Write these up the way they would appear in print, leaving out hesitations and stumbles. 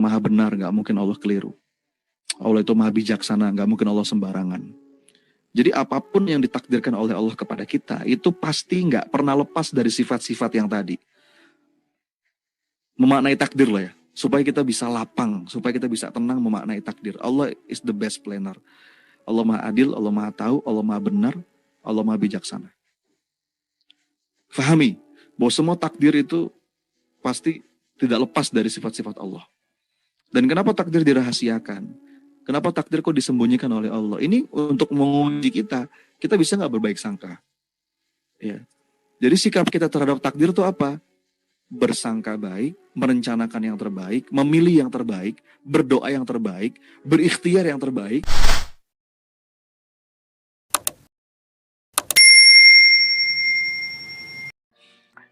maha benar, nggak mungkin Allah keliru. Allah itu maha bijaksana, nggak mungkin Allah sembarangan. Jadi apapun yang ditakdirkan oleh Allah kepada kita, itu pasti nggak pernah lepas dari sifat-sifat yang tadi. Memaknai takdir lah ya, supaya kita bisa lapang, supaya kita bisa tenang memaknai takdir. Allah is the best planner. Allah maha adil, Allah maha tahu, Allah maha benar, Allah maha bijaksana. Fahami bahwa semua takdir itu pasti tidak lepas dari sifat-sifat Allah. Dan kenapa takdir dirahasiakan? Kenapa takdir kok disembunyikan oleh Allah? Ini untuk menguji kita. Kita bisa nggak berbaik sangka? Ya. Jadi sikap kita terhadap takdir itu apa? Bersangka baik, merencanakan yang terbaik, memilih yang terbaik, berdoa yang terbaik, berikhtiar yang terbaik.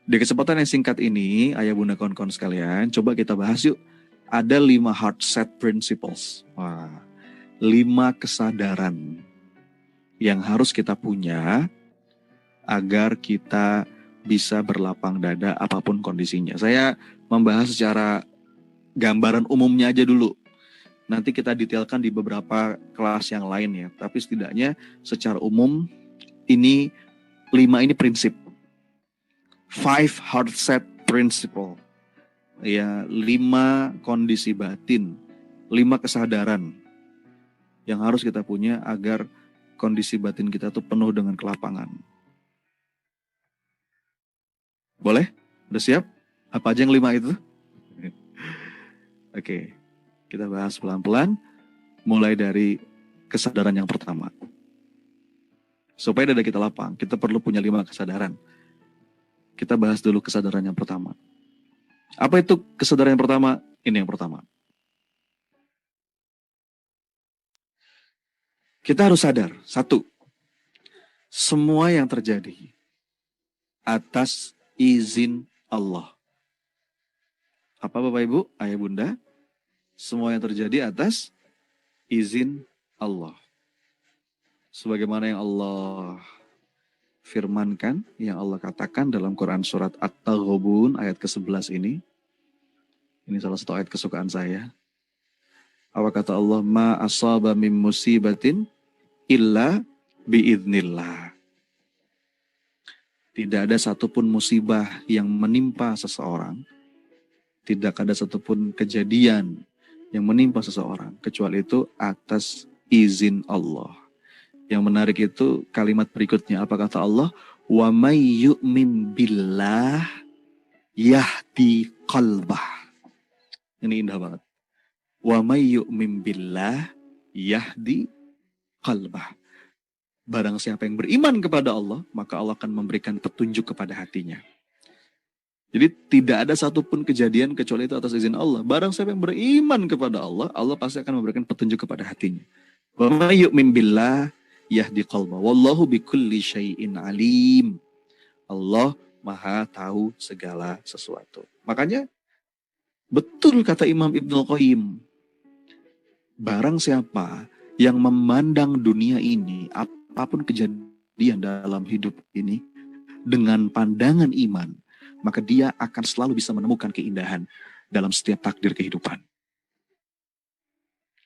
Di kesempatan yang singkat ini, ayah bunda kawan-kawan sekalian, coba kita bahas yuk. Ada 5 heart set principles. Wah, 5 kesadaran yang harus kita punya agar kita bisa berlapang dada apapun kondisinya. Saya membahas secara gambaran umumnya aja dulu. Nanti kita detailkan di beberapa kelas yang lain ya. Tapi setidaknya secara umum ini 5 ini prinsip. 5 heart set principle. Ya, 5 kondisi batin, 5 kesadaran yang harus kita punya agar kondisi batin kita tuh penuh dengan kelapangan. Boleh? Udah siap? Apa aja yang 5 itu? Oke, kita bahas pelan-pelan. Mulai dari kesadaran yang pertama. Supaya dada kita lapang, kita perlu punya 5 kesadaran. Kita bahas dulu kesadaran yang pertama. Apa itu kesadaran yang pertama? Ini yang pertama. Kita harus sadar, 1, semua yang terjadi atas izin Allah. Apa Bapak Ibu, Ayah Bunda? Semua yang terjadi atas izin Allah. Sebagaimana yang Allah firmankan, yang Allah katakan dalam Quran surat At-Taghabun ayat ke-11 ini. Ini salah satu ayat kesukaan saya. Apa kata Allah? Ma asaba min musibatin illa biidznillah. Tidak ada satupun musibah yang menimpa seseorang. Tidak ada satupun kejadian yang menimpa seseorang. Kecuali itu atas izin Allah. Yang menarik itu kalimat berikutnya. Apa kata Allah? Wa may yu'min billah yahdi qalbah. Ini indah banget. Wa may yu'min billah yahdi qalbah. Barang siapa yang beriman kepada Allah, maka Allah akan memberikan petunjuk kepada hatinya. Jadi tidak ada satupun kejadian kecuali itu atas izin Allah. Barang siapa yang beriman kepada Allah, Allah pasti akan memberikan petunjuk kepada hatinya. Wa may yu'min billah yahdi qalbah. Wallahu bikulli syai'in alim. Allah maha tahu segala sesuatu. Makanya betul kata Imam Ibnul Qayyim. Barang siapa yang memandang dunia ini, apapun kejadian dalam hidup ini, dengan pandangan iman, maka dia akan selalu bisa menemukan keindahan dalam setiap takdir kehidupan.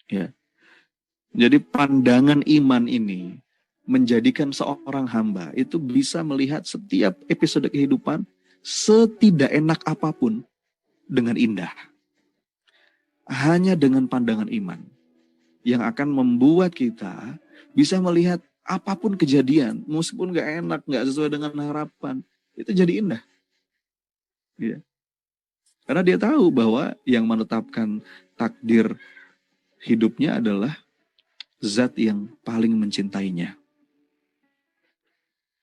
Ya. Jadi pandangan iman ini menjadikan seorang hamba itu bisa melihat setiap episode kehidupan setidak enak apapun dengan indah. Hanya dengan pandangan iman yang akan membuat kita bisa melihat apapun kejadian, meskipun gak enak, gak sesuai dengan harapan, itu jadi indah. Ya. Karena dia tahu bahwa yang menetapkan takdir hidupnya adalah zat yang paling mencintainya.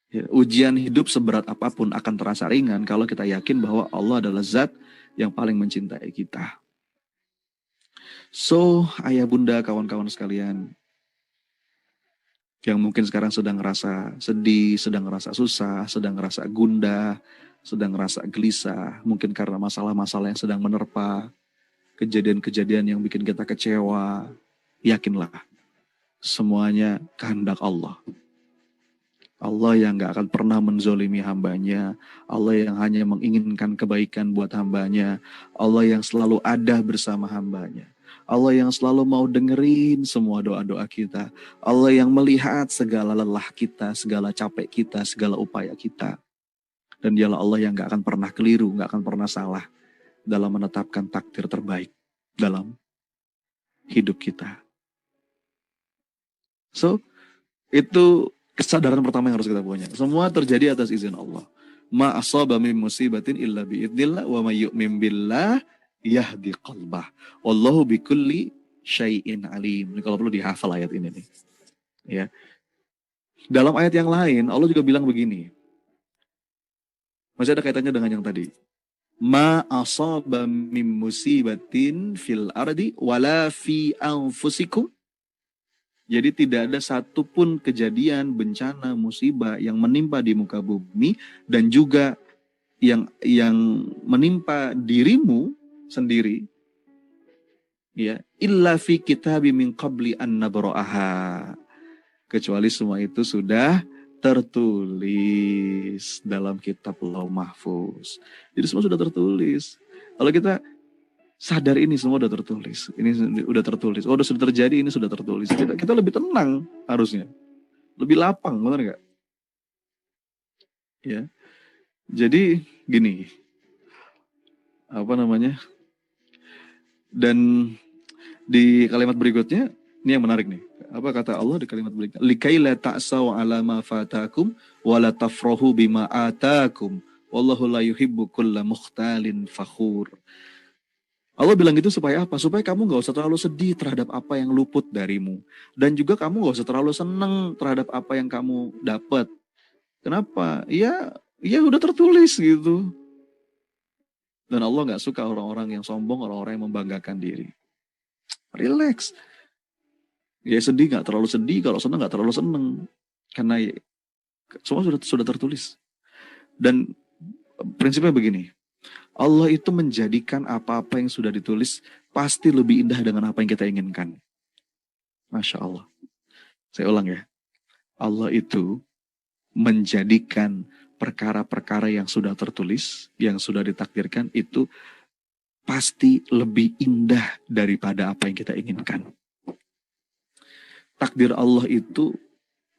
Ya, ujian hidup seberat apapun akan terasa ringan kalau kita yakin bahwa Allah adalah zat yang paling mencintai kita. So, ayah bunda, kawan-kawan sekalian, yang mungkin sekarang sedang ngerasa sedih, sedang ngerasa susah, sedang ngerasa gundah, sedang ngerasa gelisah, mungkin karena masalah-masalah yang sedang menerpa, kejadian-kejadian yang bikin kita kecewa, yakinlah, semuanya kehendak Allah. Allah yang gak akan pernah menzolimi hambanya. Allah yang hanya menginginkan kebaikan buat hambanya. Allah yang selalu ada bersama hambanya. Allah yang selalu mau dengerin semua doa-doa kita. Allah yang melihat segala lelah kita, segala capek kita, segala upaya kita. Dan dialah Allah yang gak akan pernah keliru, gak akan pernah salah dalam menetapkan takdir terbaik dalam hidup kita. So, itu kesadaran pertama yang harus kita punya. Semua terjadi atas izin Allah. Ma asaba min musibatin illa biidznillah wa may yu'min billah yahdi qalbah. Wallahu bikulli syai'in alim. Ini kalau perlu dihafal ayat ini nih. Ya. Dalam ayat yang lain Allah juga bilang begini. Masih ada kaitannya dengan yang tadi. Ma asaba min musibatin fil ardi wala fi anfusikum. Jadi tidak ada satupun kejadian, bencana, musibah yang menimpa di muka bumi dan juga yang menimpa dirimu sendiri, ya, illa fi kitabim min qabli an nabra'aha. Kecuali semua itu sudah tertulis dalam kitab Lauh Mahfuz. Jadi semua sudah tertulis. Kalau kita sadar ini semua udah tertulis. Ini udah tertulis. Oh, sudah terjadi, ini sudah tertulis. Kita lebih tenang harusnya. Lebih lapang, benar nggak? Ya. Jadi gini. Apa namanya? Dan di kalimat berikutnya, ini yang menarik nih. Apa kata Allah di kalimat berikutnya? Likaila ta'saw 'ala ma fatakum wa la tafrahu bima atakum. Wallahu la yuhibbu kulla mukhtalin fakhur. Allah bilang gitu supaya apa? Supaya kamu gak usah terlalu sedih terhadap apa yang luput darimu. Dan juga kamu gak usah terlalu senang terhadap apa yang kamu dapat. Kenapa? Ya udah tertulis gitu. Dan Allah gak suka orang-orang yang sombong, orang-orang yang membanggakan diri. Relax. Ya sedih gak terlalu sedih, kalau senang gak terlalu senang. Karena semua sudah tertulis. Dan prinsipnya begini. Allah itu menjadikan apa-apa yang sudah ditulis pasti lebih indah dengan apa yang kita inginkan. Masya Allah. Saya ulang ya. Allah itu menjadikan perkara-perkara yang sudah tertulis, yang sudah ditakdirkan itu pasti lebih indah daripada apa yang kita inginkan. Takdir Allah itu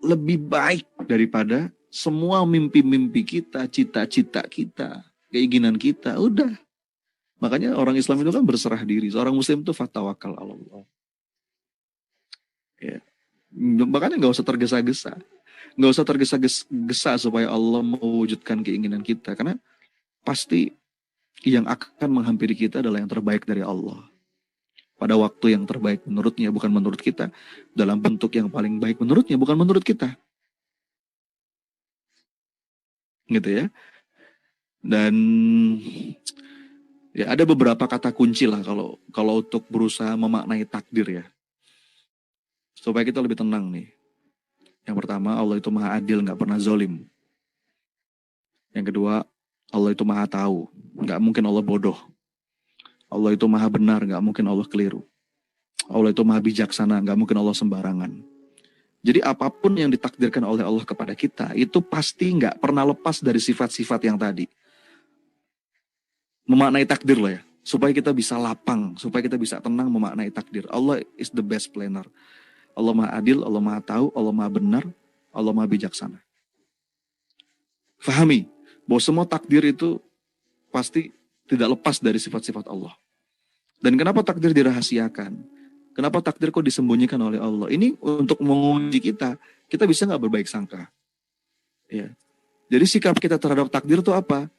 lebih baik daripada semua mimpi-mimpi kita, cita-cita kita. Keinginan kita, udah. Makanya orang Islam itu kan berserah diri. Seorang Muslim itu fatawakal Allah. Ya. Makanya gak usah tergesa-gesa. Gak usah tergesa-gesa supaya Allah mewujudkan keinginan kita. Karena pasti yang akan menghampiri kita adalah yang terbaik dari Allah. Pada waktu yang terbaik menurutnya, bukan menurut kita. Dalam bentuk yang paling baik menurutnya, bukan menurut kita. Gitu ya. Dan ya ada beberapa kata kunci lah kalau untuk berusaha memaknai takdir ya. Supaya kita lebih tenang nih. Yang pertama, Allah itu maha adil, gak pernah zolim. Yang kedua, Allah itu maha tahu, gak mungkin Allah bodoh. Allah itu maha benar, gak mungkin Allah keliru. Allah itu maha bijaksana, gak mungkin Allah sembarangan. Jadi apapun yang ditakdirkan oleh Allah kepada kita, itu pasti gak pernah lepas dari sifat-sifat yang tadi. Memaknai takdir lah ya, supaya kita bisa lapang, supaya kita bisa tenang memaknai takdir. Allah is the best planner. Allah maha adil, Allah maha tahu, Allah maha benar, Allah maha bijaksana. Fahami bahwa semua takdir itu pasti tidak lepas dari sifat-sifat Allah. Dan kenapa takdir dirahasiakan? Kenapa takdir kok disembunyikan oleh Allah? Ini untuk menguji kita bisa nggak berbaik sangka? Ya. Jadi sikap kita terhadap takdir itu apa?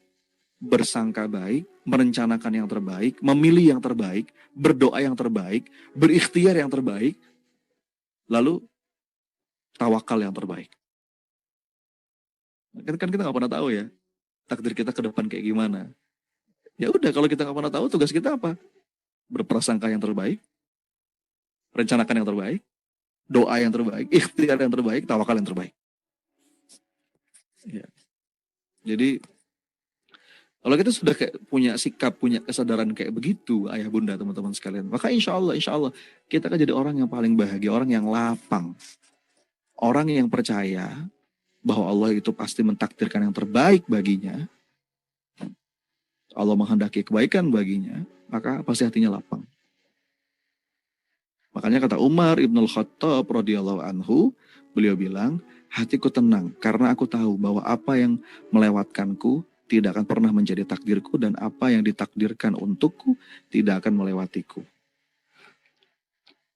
Bersangka baik, merencanakan yang terbaik, memilih yang terbaik, berdoa yang terbaik, berikhtiar yang terbaik, lalu tawakal yang terbaik. Kan kita nggak pernah tahu ya takdir kita ke depan kayak gimana. Ya udah, kalau kita nggak pernah tahu, tugas kita apa? Berprasangka yang terbaik, rencanakan yang terbaik, doa yang terbaik, ikhtiar yang terbaik, tawakal yang terbaik. Ya. Jadi kalau kita sudah punya sikap, punya kesadaran kayak begitu, ayah bunda, teman-teman sekalian, maka insya Allah kita akan jadi orang yang paling bahagia, orang yang lapang, orang yang percaya bahwa Allah itu pasti mentakdirkan yang terbaik baginya, Allah menghendaki kebaikan baginya, maka pasti hatinya lapang. Makanya kata Umar Ibn Al-Khattab radhiyallahu anhu, beliau bilang, hatiku tenang karena aku tahu bahwa apa yang melewatkanku tidak akan pernah menjadi takdirku, dan apa yang ditakdirkan untukku tidak akan melewatiku.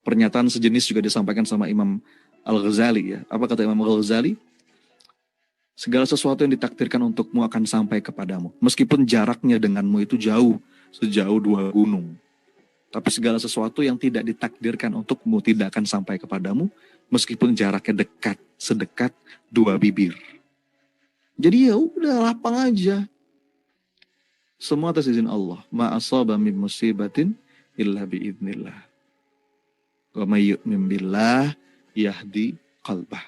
Pernyataan sejenis juga disampaikan sama Imam Al-Ghazali ya. Apa kata Imam Al-Ghazali? Segala sesuatu yang ditakdirkan untukmu akan sampai kepadamu. Meskipun jaraknya denganmu itu jauh, sejauh 2 gunung. Tapi segala sesuatu yang tidak ditakdirkan untukmu tidak akan sampai kepadamu, meskipun jaraknya dekat, sedekat 2 bibir. Jadi ya udah, lapang aja. Semua atas izin Allah. Ma asaba min musibatin illa biidznillah. Wa may yu'min billah yahdi qalbah.